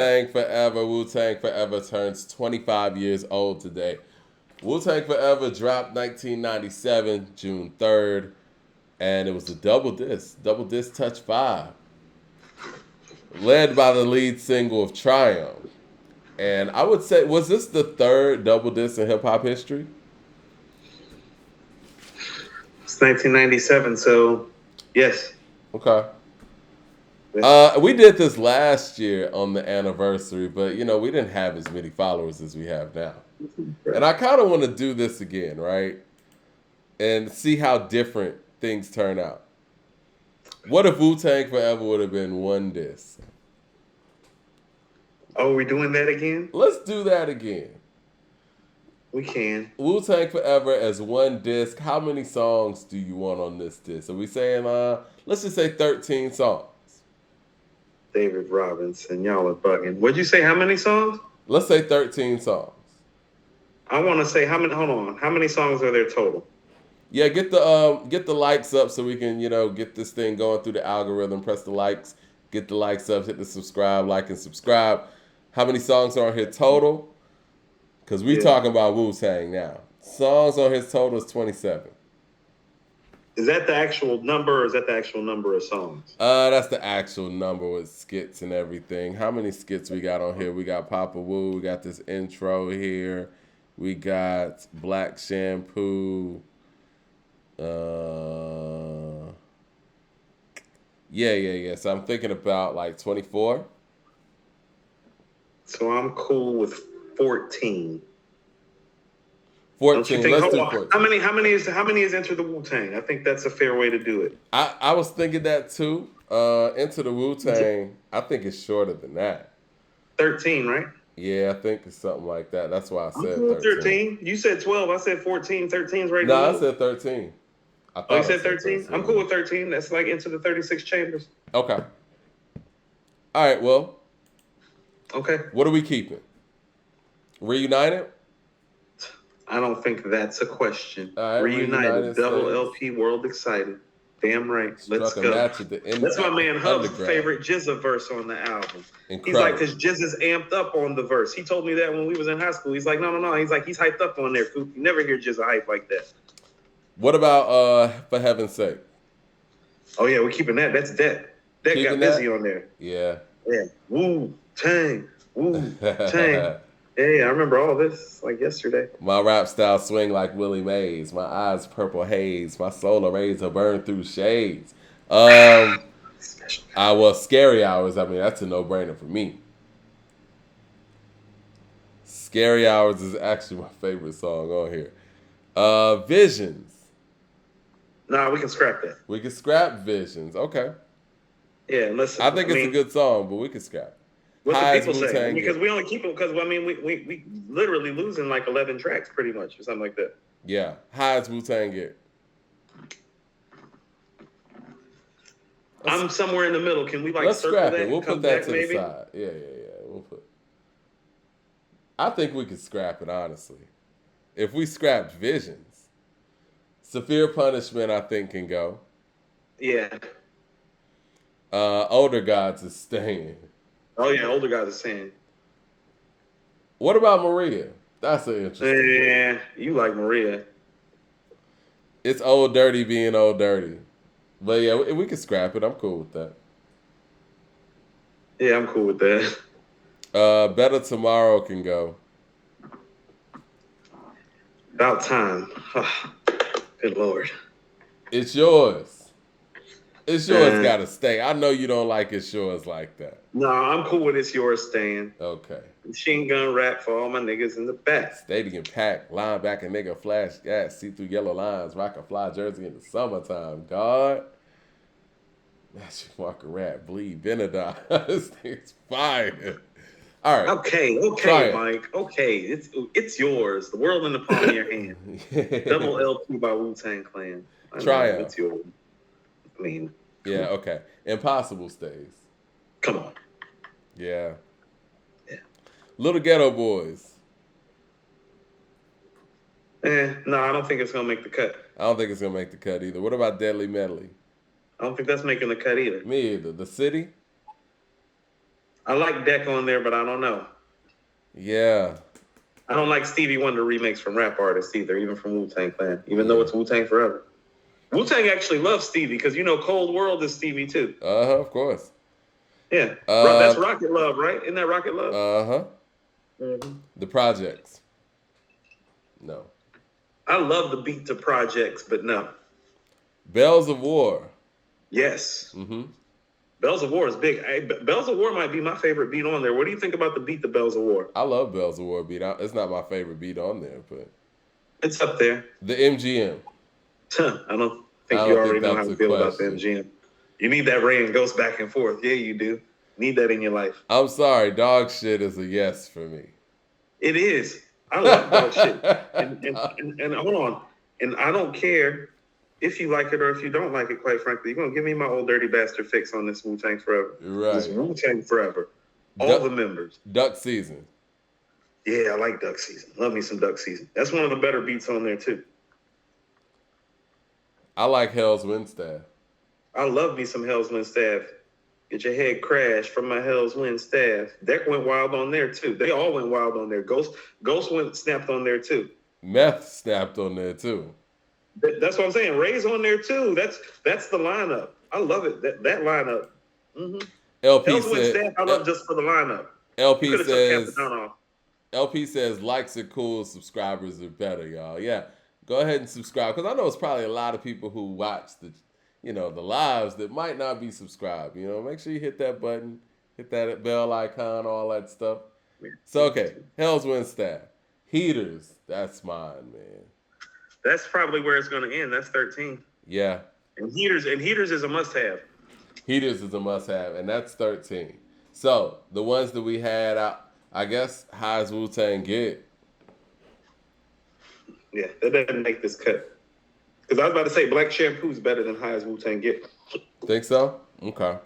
Wu-Tang Forever. Wu-Tang Forever turns 25 years old today. Wu-Tang Forever dropped 1997, June 3rd, and it was a double disc touch 5, led by the lead single of Triumph. And I would say, was this the third double disc in hip hop history? It's 1997, so yes. Okay. We did this last year on the anniversary, but we didn't have as many followers as we have now. And I kind of want to do this again, right? And see how different things turn out. What if Wu-Tang Forever would have been one disc? Oh, are we doing that again? Let's do that again. We can. Wu-Tang Forever as one disc. How many songs do you want on this disc? Are we saying, let's just say 13 songs. David Robinson, y'all are bugging. What'd you say? How many songs? Let's say 13 songs. I want to say how many. Hold on. How many songs are there total? Yeah, get the likes up so we can get this thing going through the algorithm. Press the likes, get the likes up, hit the subscribe, like and subscribe. How many songs are on here total? Because we talking about Wu-Tang now. Songs on his total is 27. Is that the actual number, or is that the actual number of songs? That's the actual number with skits and everything. How many skits we got on here? We got Papa Wu. We got this intro here. We got Black Shampoo. Yeah. So I'm thinking about like 24. So I'm cool with 14. 14. Let's do 14. How many is Enter the Wu-Tang? I think that's a fair way to do it. I was thinking that too. Into the Wu-Tang, I think it's shorter than that. 13, right? Yeah, I think it's something like that. That's why I said cool 13. 13. You said 12. I said 14. 13's right now. No, I said 13. Oh, you said 13? I'm cool with 13. That's like Into the 36 Chambers. Okay. All right, well. Okay. What are we keeping? Reunited? I don't think that's a question. All right, Reunited. Double LP World Excited. Damn right. Let's go. That's my man Hub's favorite Jizza verse on the album. Incredible. He's like, because Jizza's amped up on the verse. He told me that when we was in high school. He's like, no. He's like, he's hyped up on there, Coop. You never hear Jizza hype like that. What about For Heaven's Sake? Oh, yeah, we're keeping that. That's that. That got busy on there. Yeah. Yeah. Wu-Tang. Wu-Tang. Yeah, I remember all this like yesterday. My rap style swing like Willie Mays. My eyes purple haze. My solar rays are burned through shades. I was Scary Hours. I mean, that's a no-brainer for me. Scary Hours is actually my favorite song on here. Visions. Nah, we can scrap that. We can scrap Visions. Okay. Yeah, listen. I think it's a good song, but we can scrap. What's the people say? Because we only keep them because we literally losing like 11 tracks pretty much or something like that. Yeah. How does Wu-Tang get? I'm somewhere in the middle. Can we let's circle scrap that? It. We'll put that to the side. Yeah. We'll put. I think we could scrap it honestly. If we scrapped Visions, Severe Punishment I think can go. Yeah. Older Gods is staying. Oh yeah, Older Gods is staying. What about Maria? That's an interesting. Yeah, you like Maria. It's Old Dirty being Old Dirty. But yeah, we can scrap it. I'm cool with that. Yeah, I'm cool with that. Better Tomorrow can go. About time. Good Lord. It's yours. It's yours gotta stay. I know you don't like It's Yours like that. No, I'm cool with It's Yours staying. Okay. Machine gun rap for all my niggas in the back. Stadium packed, linebacker nigga, flash gas, see through yellow lines, rock a fly jersey in the summertime. God. Magic Marker rap, bleed, Benadine. This thing's fire. All right. Okay, Mike. Okay, it's yours. The world in the palm of your hand. Double LP by Wu-Tang Clan. Triumph. It's yours. I mean. Yeah, okay. Impossible stays. Come on. Yeah. Yeah. Little Ghetto Boys. No, I don't think it's gonna make the cut. I don't think it's gonna make the cut either. What about Deadly Medley? I don't think that's making the cut either. Me either. The City? I like Deck on there, but I don't know. Yeah. I don't like Stevie Wonder remakes from rap artists either, even from Wu-Tang Clan, even though it's Wu-Tang Forever. Wu-Tang actually loves Stevie because, Cold World is Stevie too. Of course. Yeah. That's Rocket Love, right? Isn't that Rocket Love? Mm-hmm. The Projects. No. I love the beat to Projects, but no. Bells of War. Yes. Mm-hmm. Bells of War is big. Bells of War might be my favorite beat on there. What do you think about the beat to Bells of War? I love Bells of War beat. It's not my favorite beat on there, but it's up there. The MGM. I don't think you already know how to feel about the MGM. You need that Ray and Ghost back and forth. Yeah, you do. Need that in your life. I'm sorry, dog shit is a yes for me. It is. I love dog shit. And hold on. And I don't care if you like it or if you don't like it, quite frankly. You're going to give me my old dirty bastard fix on this Wu-Tang Forever. Right. This Wu-Tang Forever. All the members. Duck Season. Yeah, I like Duck Season. Love me some Duck Season. That's one of the better beats on there, too. I like Hell's Wind Staff. I love me some Hell's Wind Staff. Get your head crashed from my Hell's Wind Staff. Deck went wild on there, too. They all went wild on there. Ghost went snapped on there, too. Meth snapped on there, too. That's what I'm saying. Ray's on there, too. That's the lineup. I love it. That lineup. Mm-hmm. LP Hell's Wind Staff, I love just for the lineup. LP says likes are cool, subscribers are better, y'all. Yeah, go ahead and subscribe because I know it's probably a lot of people who watch the lives that might not be subscribed. Make sure you hit that button, hit that bell icon, all that stuff. So okay, Hell's Wind Staff, Heaters, that's mine, man. That's probably where it's going to end. That's 13. Yeah. And Heaters is a must-have. Heaters is a must-have, and that's 13. So the ones that we had out. I guess High as Wu-Tang Get. Yeah, that doesn't make this cut. Because I was about to say Black Shampoo's better than High as Wu-Tang Get. Think so? Okay.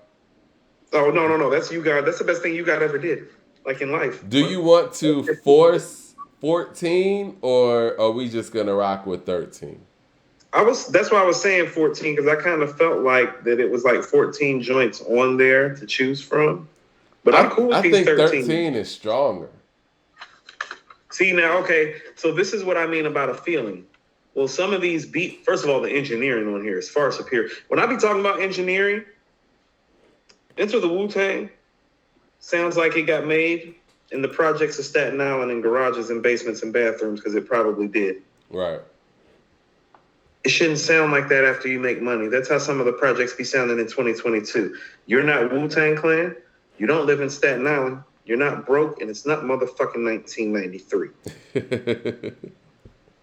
Oh, no. That's you guys. That's the best thing you guys ever did, like in life. Do you want to force 14 or are we just going to rock with 13? That's why I was saying 14 because I kind of felt like that it was like 14 joints on there to choose from. But I'm cool with these 13 is stronger. See, now, okay, so this is what I mean about a feeling. Well, some of these first of all, the engineering on here is far superior. When I be talking about engineering, Enter the Wu-Tang sounds like it got made in the projects of Staten Island in garages and basements and bathrooms because it probably did. Right. It shouldn't sound like that after you make money. That's how some of the projects be sounding in 2022. You're not Wu-Tang Clan. You don't live in Staten Island. You're not broke, and it's not motherfucking 1993.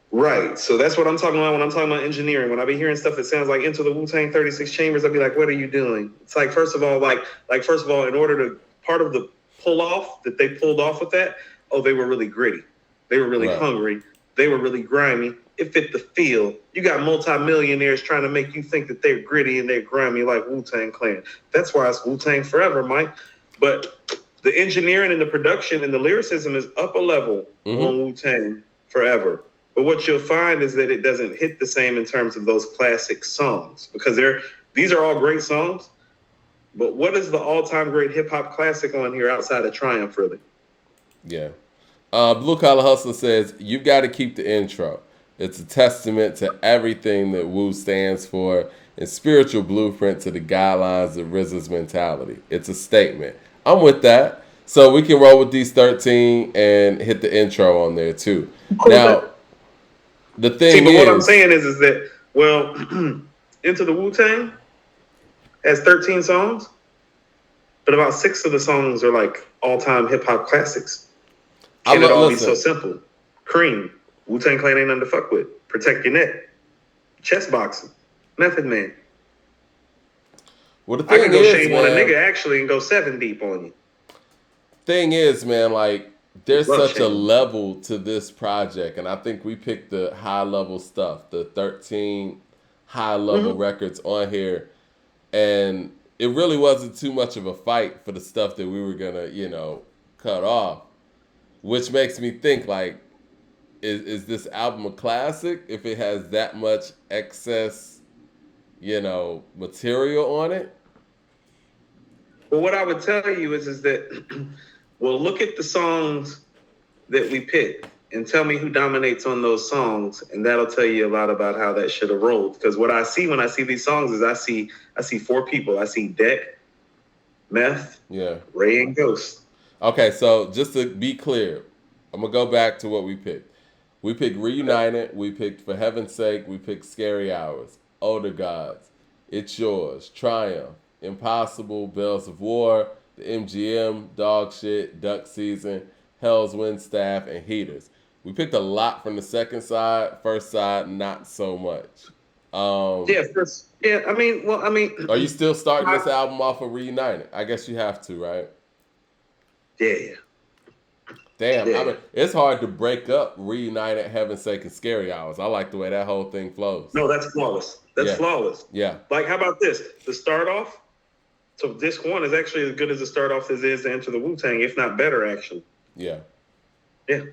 Right. So that's what I'm talking about when I'm talking about engineering. When I be hearing stuff that sounds like Into the Wu-Tang 36 Chambers, I'll be like, what are you doing? It's like, first of all, in order to, part of the pull off that they pulled off with that, they were really gritty. They were really hungry. They were really grimy. It fit the feel. You got multimillionaires trying to make you think that they're gritty and they're grimy like Wu-Tang Clan. That's why it's Wu-Tang Forever, Mike. But the engineering and the production and the lyricism is up a level on Wu-Tang Forever. But what you'll find is that it doesn't hit the same in terms of those classic songs because these are all great songs. But what is the all-time great hip-hop classic on here outside of Triumph, really? Yeah. Blue Collar Hustler says, you've got to keep the intro. It's a testament to everything that Wu stands for and spiritual blueprint to the guidelines of RZA's mentality. It's a statement. I'm with that. So we can roll with these 13 and hit the intro on there too. Now, the thing is... what I'm saying is that, well, Into the Wu-Tang has 13 songs, but about 6 of the songs are like all-time hip-hop classics. Can it all be so simple? Cream. Wu-Tang Clan ain't nothing to fuck with. Protect your neck. Chest boxing. Method Man. Well, the thing I can go shame on a nigga actually and go 7 deep on you. Thing is, man, like there's such a level to this project, and I think we picked the high level stuff, the 13 high level records on here, and it really wasn't too much of a fight for the stuff that we were gonna, cut off, which makes me think like, is this album a classic if it has that much excess, material on it? Well, what I would tell you is that, well, look at the songs that we picked and tell me who dominates on those songs, and that'll tell you a lot about how that should have rolled. Because what I see when I see these songs is I see four people. I see Deck, Meth, Ray, and Ghost. Okay, so just to be clear, I'm gonna go back to what we picked. We picked Reunited. We picked For Heaven's Sake. We picked Scary Hours, Older Gods, It's Yours, Triumph, Impossible, Bells of War, the MGM, Dog Shit, Duck Season, Hell's Wind Staff, and Heaters. We picked a lot from the second side. First side, not so much. First. Yeah, I mean. Are you still starting this album off of Reunited? I guess you have to, right? Yeah. Damn, I mean, it's hard to break up Reunited, Heaven's Sake, and Scary Hours. I like the way that whole thing flows. No, that's flawless. That's flawless. Yeah. Like, how about this? The start off. So disc 1 is actually as good as the start off as is to Enter the Wu-Tang, if not better, actually. Yeah. Yeah.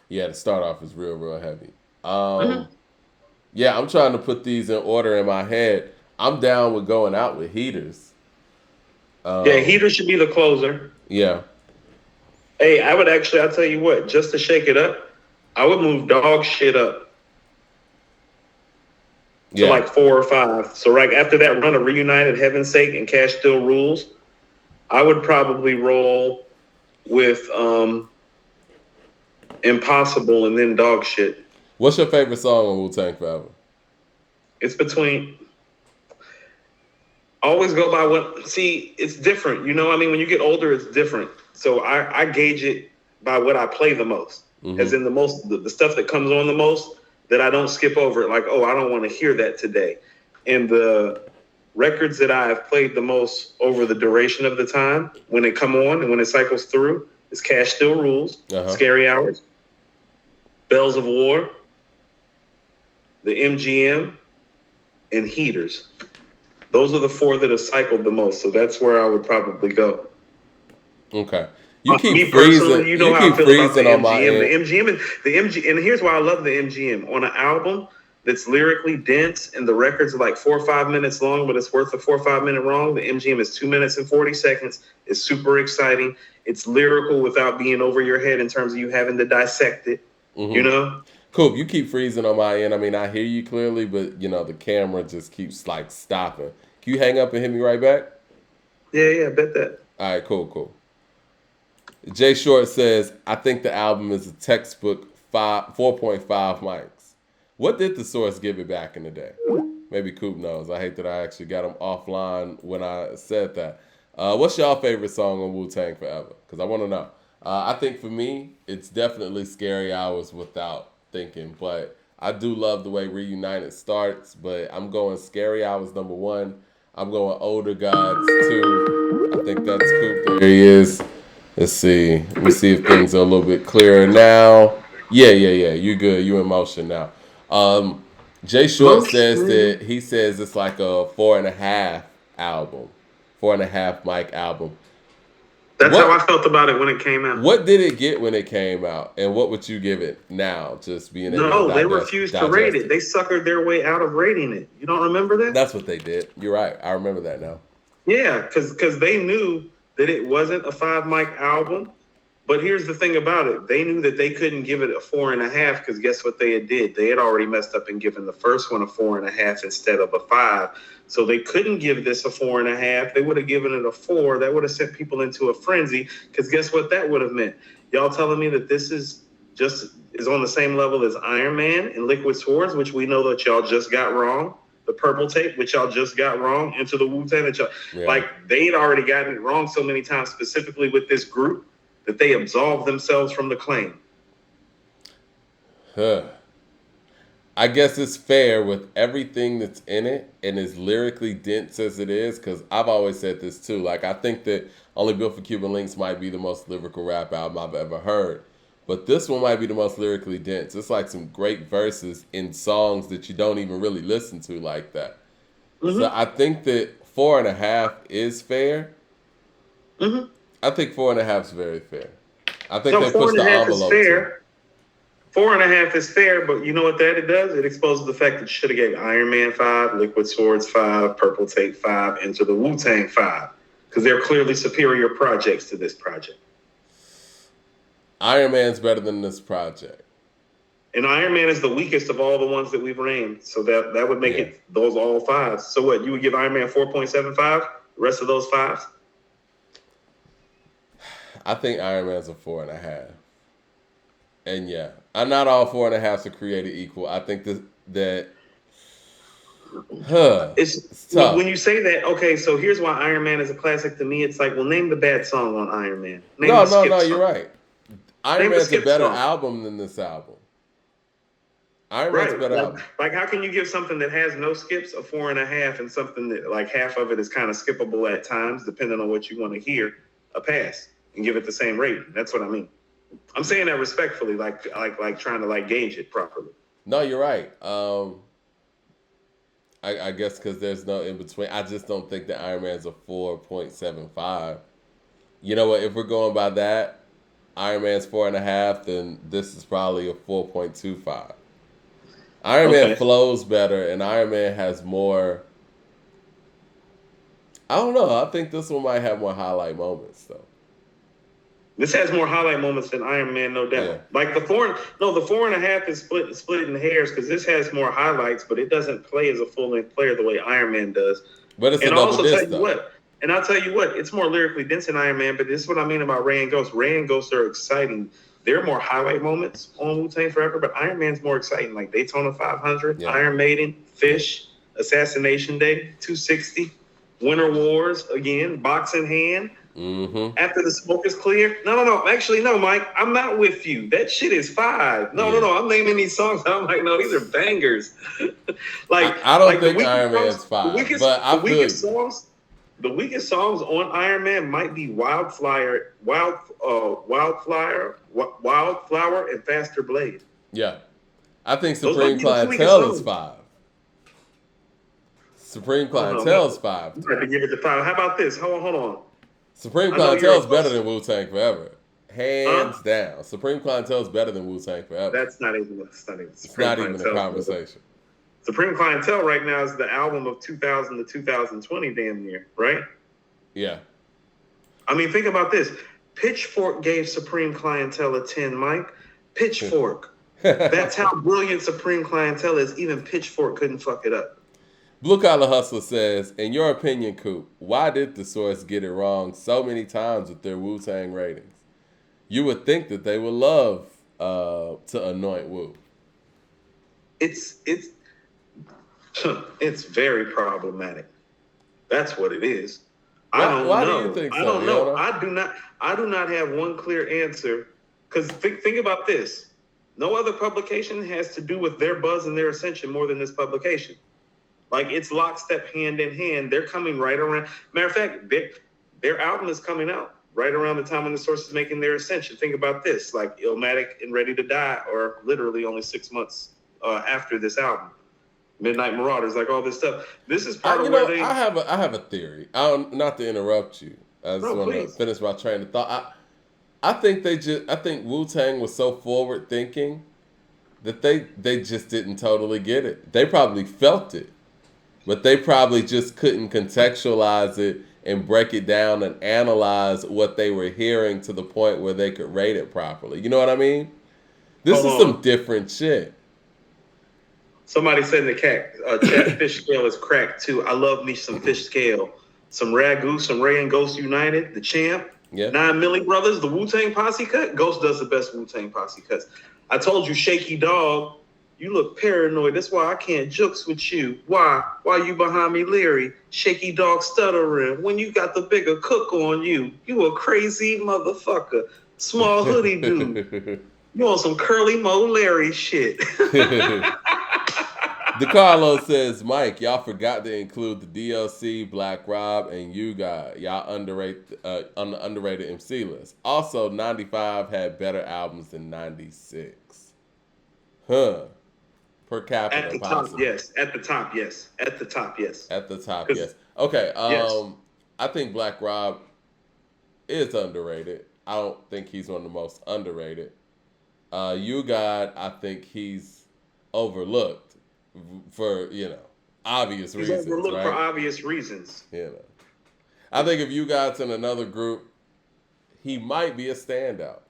Yeah, the start off is real, real heavy. Yeah, I'm trying to put these in order in my head. I'm down with going out with Heaters. Heaters should be the closer. Yeah. Hey, I'll tell you what, just to shake it up, I would move Dog Shit up to like 4 or 5. So right after that run of Reunited, Heaven's Sake, and Cash Still Rules, I would probably roll with Impossible and then Dog Shit. What's your favorite song on Wu-Tang Forever? It's between... Always go by what... See, it's different. You know, I mean, when you get older, it's different. So I gauge it by what I play the most. As in the stuff that comes on the most, that I don't skip over it. Like, oh, I don't want to hear that today. And the records that I have played the most over the duration of the time, when they come on and when it cycles through, is Cash Still Rules, Scary Hours, Bells of War, the MGM, and Heaters. Those are the 4 that have cycled the most, so that's where I would probably go. Okay. You keep freezing. You know how I feel about the MGM. The MGM, and here's why I love the MGM. On an album that's lyrically dense and the records are like 4 or 5 minutes long, but it's worth a 4 or 5 minute wrong. The MGM is 2 minutes and 40 seconds. It's super exciting. It's lyrical without being over your head in terms of you having to dissect it. You know? Coop, you keep freezing on my end. I mean, I hear you clearly, but, you know, the camera just keeps, like, stopping. Can you hang up and hit me right back? Yeah, bet that. All right, cool. Jay Short says, I think the album is a textbook 4.5 mics. What did the source give it back in the day? Maybe Coop knows. I hate that I actually got him offline when I said that. What's y'all favorite song on Wu-Tang Forever? Because I want to know. I think for me, it's definitely Scary Hours without thinking, but I do love the way Reunited starts, but I'm going Scary Hours number 1. I'm going Older Gods 2. I think that's Coop. There he is. Let's see. Let me see if things are a little bit clearer now. Yeah. You're good. You're in motion now. Jay Short says that he says it's like a 4.5 album. 4.5 mic album. That's how I felt about it when it came out. What did it get when it came out, and what would you give it now? Just being able to they refused to rate it. They suckered their way out of rating it. You don't remember that? That's what they did. You're right. I remember that now. Yeah, because they knew that it wasn't a 5 mic album. But here's the thing about it. They knew that they couldn't give it a 4.5 because guess what they did? They had already messed up and given the first one a 4.5 instead of a 5. So they couldn't give this a 4.5. They would have given it a 4. That would have sent people into a frenzy because guess what that would have meant? Y'all telling me that this is on the same level as Iron Man and Liquid Swords, which we know that y'all just got wrong. The Purple Tape, which y'all just got wrong. Into the Wu-Tang, that y'all like they'd already gotten it wrong so many times, specifically with this group, that they absolved themselves from the claim. I guess it's fair with everything that's in it and as lyrically dense as it is, because I've always said this too. Like, I think that Only Built for Cuban Links might be the most lyrical rap album I've ever heard. But this one might be the most lyrically dense. It's like some great verses in songs that you don't even really listen to like that. So I think that 4.5 is fair. I think 4.5 is very fair. I think they pushed the envelope. 4.5 is fair, but you know what that it does? It exposes the fact that you should have gave Iron Man 5, Liquid Swords 5, Purple Tape 5, Enter the Wu-Tang 5. Because they're clearly superior projects to this project. Iron Man's better than this project. And Iron Man is the weakest of all the ones that we've named. So that would make it those all 5s. So what, you would give Iron Man 4.75? The rest of those 5s? I think Iron Man's a 4.5. And not all 4.5s are created equal. I think that it's tough. When you say that, okay, so here's why Iron Man is a classic to me. It's like, well, name the bad song on Iron Man. No, you're right. Iron Man's a better album than this album. Iron Man's a better album. Like, how can you give something that has no skips a 4.5 and something that like half of it is kind of skippable at times, depending on what you want to hear, a pass and give it the same rating? That's what I mean. I'm saying that respectfully, like trying to like gauge it properly. No, you're right. I guess because there's no in between. I just don't think that Iron Man's a 4.75. You know what? If we're going by that, Iron Man's 4.5, then this is probably a 4.25. Iron Man flows better, and Iron Man has more. I don't know. I think this one might have more highlight moments, though. This has more highlight moments than Iron Man, no doubt. Yeah. Like the 4.5 is split in hairs because this has more highlights, but it doesn't play as a full-length player the way Iron Man does. But it's and a double disc, though. And I'll tell you what, it's more lyrically dense than Iron Man, but this is what I mean about Ray and Ghost. Ray and Ghost are exciting. They're more highlight moments on Wu-Tang Forever, but Iron Man's more exciting. Like Daytona 500, Iron Maiden, Fish, Assassination Day, 260, Winter Wars, again, Box in Hand. Mm-hmm. After the Smoke is Clear. No. Actually, no, Mike. I'm not with you. That shit is 5. No. I'm naming these songs. I'm like, no, these are bangers. I don't think Iron Man's 5. The weakest songs on Iron Man might be Wildflower, and Faster Blade. Yeah. I think Supreme Clientele is 5. Supreme Clientele is 5. You have to give it to 5. How about this? Hold on. Supreme Clientele is better than Wu-Tang Forever. Hands down. Supreme Clientele is better than Wu-Tang Forever. It's not even a conversation. Supreme Clientele right now is the album of 2000 to 2020 damn near, right? Yeah. I mean, think about this. Pitchfork gave Supreme Clientele a 10, Mike. Pitchfork. That's how brilliant Supreme Clientele is. Even Pitchfork couldn't fuck it up. Blue Collar Hustler says, in your opinion, Coop, why did the Source get it wrong so many times with their Wu-Tang ratings? You would think that they would love to anoint Wu. It's very problematic. That's what it is. Why do you think so? I don't know. I do not have one clear answer. Because think about this. No other publication has to do with their buzz and their ascension more than this publication. Like, it's lockstep, hand in hand. They're coming right around. Matter of fact, their album is coming out right around the time when the Source is making their ascension. Think about this. Like, Illmatic and Ready to Die are literally only 6 months after this album. Midnight Marauders, like all this stuff. This is part of where they... I have a theory. Not to interrupt you. I just want to finish my train of thought. I think Wu-Tang was so forward thinking that they just didn't totally get it. They probably felt it, but they probably just couldn't contextualize it and break it down and analyze what they were hearing to the point where they could rate it properly. You know what I mean? This is some different shit. Somebody said in the chat, fish scale is cracked too. I love me some fish scale. Some Ragu, some Ray and Ghost United, the champ. Yeah. 9 Milli Brothers, the Wu-Tang posse cut. Ghost does the best Wu-Tang posse cuts. I told you, Shaky Dog, you look paranoid. That's why I can't jokes with you. Why? Why you behind me, Leary? Shaky Dog stuttering. When you got the bigger cook on you, you a crazy motherfucker. Small hoodie dude. You on some Curly Mo Larry shit. DeCarlo says, Mike, y'all forgot to include the DLC, Black Rob, and You Got. Y'all on the underrated MC list. Also, 95 had better albums than 96. Per capita, at the top, yes. At the top, yes. At the top, yes. At the top, yes. Okay, I think Black Rob is underrated. I don't think he's one of the most underrated. You God, I think he's overlooked for obvious reasons. He's overlooked for obvious reasons. I think if you God's in another group, he might be a standout.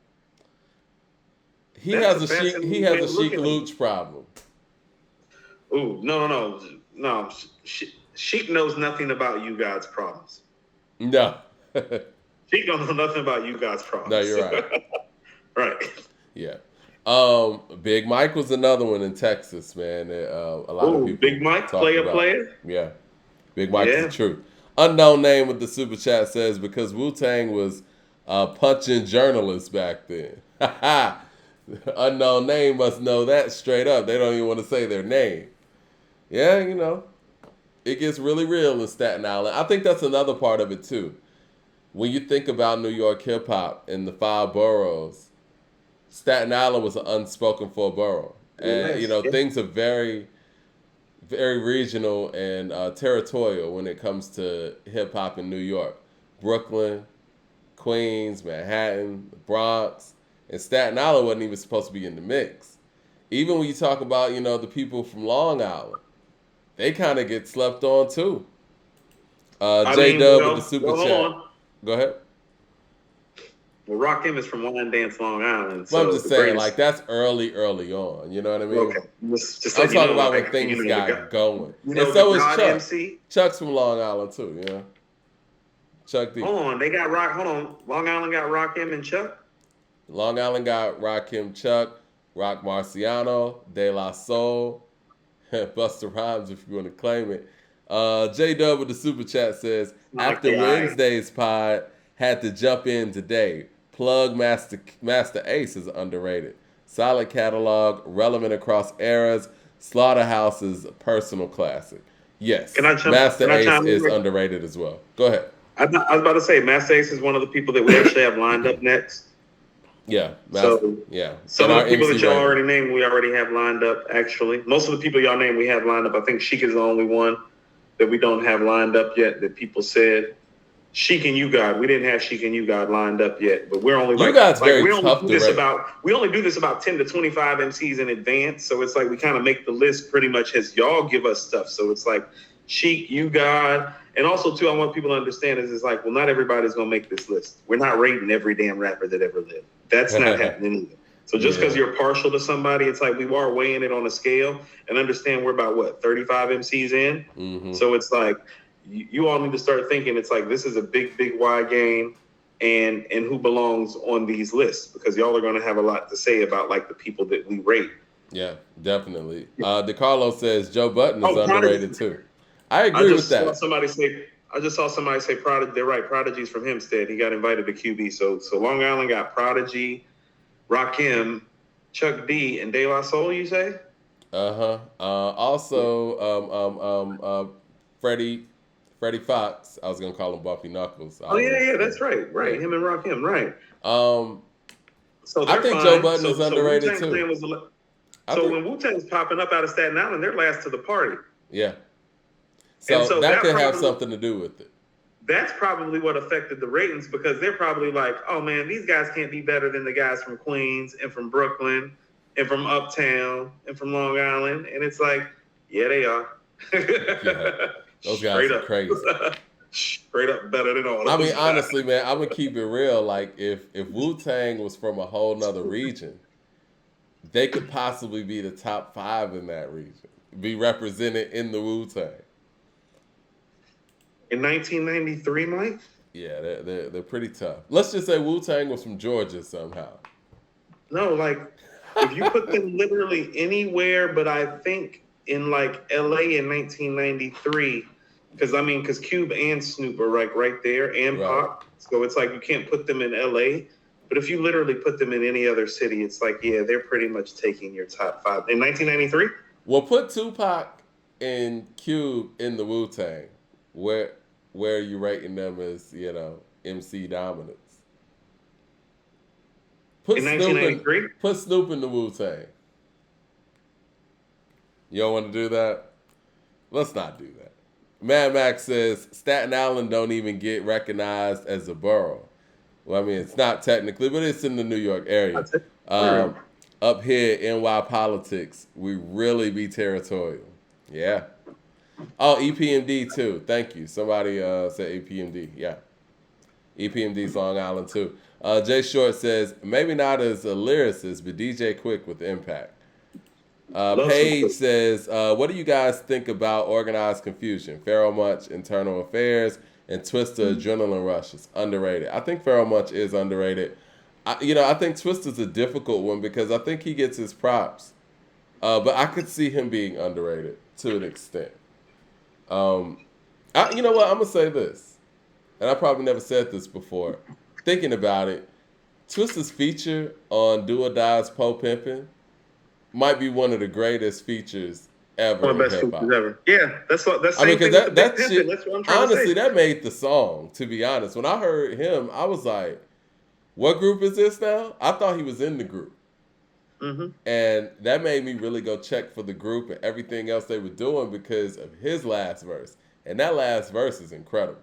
He has a Sheik Luch problem. Ooh, no. Sheik knows nothing about you God's problems. No. Sheik don't know nothing about you God's problems. No, you're right. Right. Yeah. Big Mike was another one in Texas, man. A lot of people. Big Mike, player. Yeah. Big Mike's the truth. Unknown name with the super chat says because Wu-Tang was punching journalists back then. Unknown name must know that straight up. They don't even want to say their name. Yeah, it gets really real in Staten Island. I think that's another part of it too. When you think about New York hip hop in the 5 boroughs, Staten Island was an unspoken for borough. And, things are very, very regional and territorial when it comes to hip hop in New York. Brooklyn, Queens, Manhattan, the Bronx, and Staten Island wasn't even supposed to be in the mix. Even when you talk about, the people from Long Island, they kind of get slept on too. J-Dub with the super chat. Go ahead. Well, Rakim is from Wyandanch, Long Island. So I'm just saying, that's early on. You know what I mean? Okay. I'm talking about when things got going. And so is Chuck. MC? Chuck's from Long Island too, Chuck D. Hold on. Long Island got Rakim and Chuck? Long Island got Rakim, Chuck, Rock Marciano, De La Soul, Busta Rhymes if you want to claim it. J-Dub with the super chat says, after Wednesday's pod, had to jump in today. Plug Master Ace is underrated. Solid catalog, relevant across eras. Slaughterhouse's personal classic. Yes, Master Ace is underrated as well. Go ahead. I was about to say, Master Ace is one of the people that we actually have lined up next. Yeah. Some of the people that y'all already named, we already have lined up, actually. Most of the people y'all named, we have lined up. I think Sheik is the only one that we don't have lined up yet that people said. Sheik and You God. We didn't have Sheik and You God lined up yet, but we're only we only do this about 10 to 25 MCs in advance. So it's like we kind of make the list pretty much as y'all give us stuff. So it's like Sheik, You God, and also too, I want people to understand is it's like, well, not everybody's gonna make this list. We're not rating every damn rapper that ever lived. That's not happening either. So just because you're partial to somebody, it's like we are weighing it on a scale and understand we're about 35 MCs in. Mm-hmm. So it's like you all need to start thinking it's like this is a big, big wide game and who belongs on these lists because y'all are gonna have a lot to say about like the people that we rate. Yeah, definitely. DeCarlo says Joe Budden is underrated too. I agree with that. I just saw somebody say Prodigy. They're right. Prodigy's from Hempstead. He got invited to QB. So Long Island got Prodigy, Rakim, Chuck D, and De La Soul. You say? Also, Freddie Fox. I was gonna call him Bumpy Knuckles. That's right. Right, him and Rakim. Right. So I think Joe Budden is underrated too. When Wu-Tang's popping up out of Staten Island, they're last to the party. Yeah. So that could have something to do with it. That's probably what affected the ratings because they're probably like, oh man, these guys can't be better than the guys from Queens and from Brooklyn and from Uptown and from Long Island. And it's like, yeah, they are. Those guys are crazy. Straight up better than all of them. I mean, honestly, man, I'm going to keep it real. Like, if Wu-Tang was from a whole nother region, they could possibly be the top 5 in that region, be represented in the Wu-Tang. In 1993, Mike? Yeah, they're pretty tough. Let's just say Wu-Tang was from Georgia somehow. No, like, if you put them literally anywhere, but I think in, like, L.A. in 1993, because Cube and Snoop are, like, right there, and Pop, so it's like you can't put them in L.A., but if you literally put them in any other city, it's like, yeah, they're pretty much taking your top 5. In 1993? Well, put Tupac and Cube in the Wu-Tang. Where are you rating them as, MC dominance? In 1993? Put Snoop in the Wu-Tang. You don't want to do that? Let's not do that. Mad Max says Staten Island don't even get recognized as a borough. Well, I mean, it's not technically, but it's in the New York area. Up here, NY politics, we really be territorial. Yeah. Oh, EPMD too. Thank you. Somebody said EPMD. Yeah. EPMD's Long Island too. Jay Short says, maybe not as a lyricist, but DJ Quick with impact. Paige says, what do you guys think about organized confusion? Pharaoh Munch, internal affairs, and Twista adrenaline rushes. Underrated. I think Pharaoh Munch is underrated. I think Twista's a difficult one because I think he gets his props. But I could see him being underrated to an extent. You know what? I'm going to say this. And I probably never said this before. Thinking about it, Twista's feature on Do or Die's Po Pimpin' might be one of the greatest features ever. One of the best features ever. Yeah, that's same thing with that Big shit, Pimpin'. That's what I'm trying to say. honestly, that made the song, to be honest. When I heard him, I was like, what group is this now? I thought he was in the group. Mm-hmm. And that made me really go check for the group and everything else they were doing because of his last verse. And that last verse is incredible.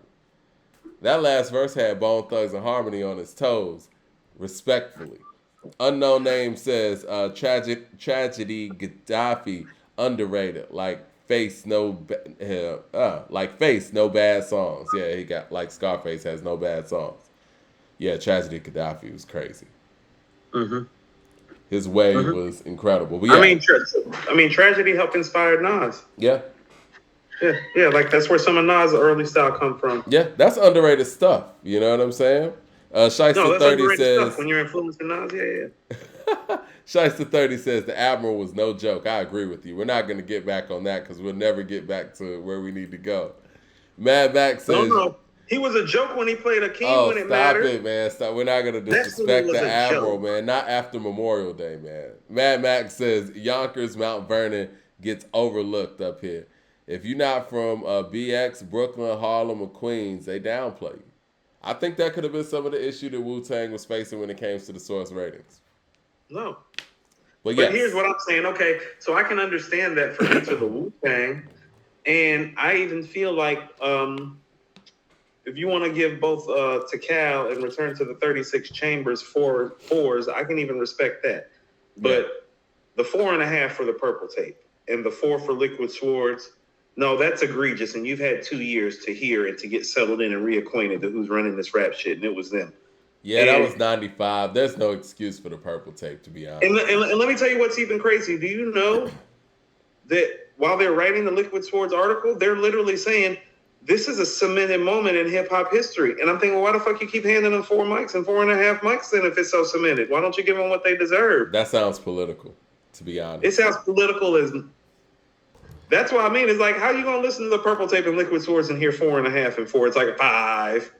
That last verse had Bone Thugs and Harmony on his toes, respectfully. Unknown Name says, Tragedy Gaddafi, underrated. Like Face, no bad songs. Yeah, he got, like Scarface has no bad songs. Yeah, Tragedy Gaddafi was crazy. Mm-hmm. His wave was incredible. But yeah. Tragedy helped inspire Nas. Yeah. Yeah, like that's where some of Nas' early style come from. Yeah, that's underrated stuff. You know what I'm saying? Shiesta 30 says stuff when you're influencing Nas. Yeah. Shiesta 30 says the Admiral was no joke. I agree with you. We're not going to get back on that because we'll never get back to where we need to go. Mad Max says, no. He was a joke when he played a king when it mattered. Stop it, man. Stop. We're not going to disrespect the Admiral, man. Not after Memorial Day, man. Mad Max says Yonkers, Mount Vernon gets overlooked up here. If you're not from BX, Brooklyn, Harlem, or Queens, they downplay you. I think that could have been some of the issue that Wu-Tang was facing when it came to the source ratings. No. But here's what I'm saying. Okay, so I can understand that for each of the Wu-Tang. And I even feel like if you want to give both to Cal and Return to the 36 Chambers fours, I can even respect that. But the 4.5 for the Purple Tape and the 4 for Liquid Swords, no, that's egregious. And you've had 2 years to hear and to get settled in and reacquainted to who's running this rap shit, and it was them. Yeah, that was 95. There's no excuse for the Purple Tape, to be honest. And let me tell you what's even crazy. Do you know that while they're writing the Liquid Swords article, they're literally saying, this is a cemented moment in hip-hop history. And I'm thinking, well, why the fuck you keep handing them 4 mics and 4.5 mics then if it's so cemented? Why don't you give them what they deserve? That sounds political, to be honest. It sounds political as... That's what I mean. It's like, how you going to listen to the Purple Tape and Liquid Swords and hear 4.5 and 4? It's like a 5.